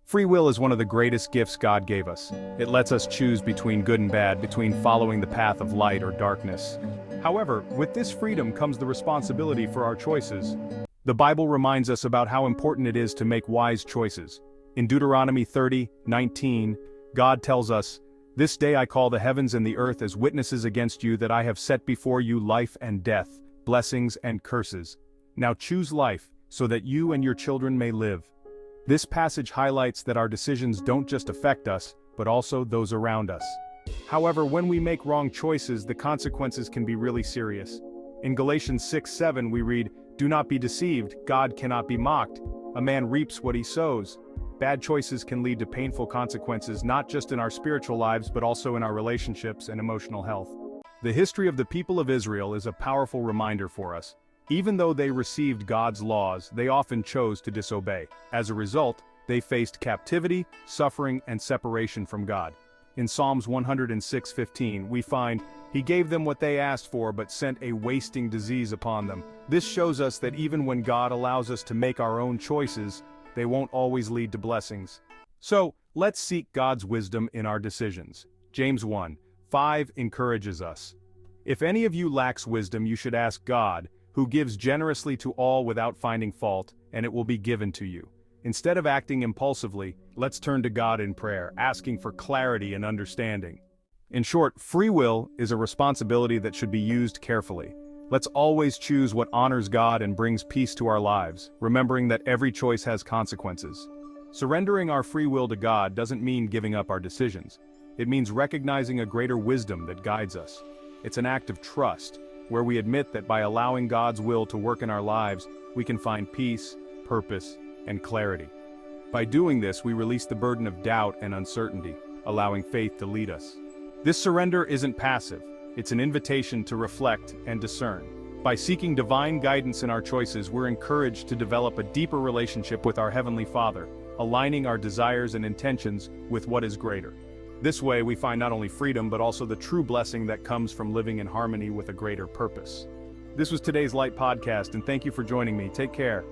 Free will is one of the greatest gifts God gave us. It lets us choose between good and bad, between following the path of light or darkness. However, with this freedom comes the responsibility for our choices. The Bible reminds us about how important it is to make wise choices. In Deuteronomy 30:19, God tells us, "This day I call the heavens and the earth as witnesses against you that I have set before you life and death, blessings and curses. Now choose life, so that you and your children may live." This passage highlights that our decisions don't just affect us, but also those around us. However, when we make wrong choices, the consequences can be really serious. In Galatians 6:7 we read, "Do not be deceived, God cannot be mocked. A man reaps what he sows." Bad choices can lead to painful consequences not just in our spiritual lives but also in our relationships and emotional health. The history of the people of Israel is a powerful reminder for us. Even though they received God's laws, they often chose to disobey. As a result, they faced captivity, suffering, and separation from God. In Psalms 106:15, we find, "He gave them what they asked for but sent a wasting disease upon them." This shows us that even when God allows us to make our own choices, they won't always lead to blessings. So, let's seek God's wisdom in our decisions. James 1:5 encourages us. "If any of you lacks wisdom, you should ask God, who gives generously to all without finding fault, and it will be given to you." Instead of acting impulsively, let's turn to God in prayer, asking for clarity and understanding. In short, free will is a responsibility that should be used carefully. Let's always choose what honors God and brings peace to our lives, remembering that every choice has consequences. Surrendering our free will to God doesn't mean giving up our decisions. It means recognizing a greater wisdom that guides us. It's an act of trust, where we admit that by allowing God's will to work in our lives, we can find peace, purpose, and clarity. By doing this, we release the burden of doubt and uncertainty, allowing faith to lead us. This surrender isn't passive, it's an invitation to reflect and discern. By seeking divine guidance in our choices, we're encouraged to develop a deeper relationship with our Heavenly Father, aligning our desires and intentions with what is greater. This way, we find not only freedom but also the true blessing that comes from living in harmony with a greater purpose. This was today's Light Podcast, and thank you for joining me. Take care.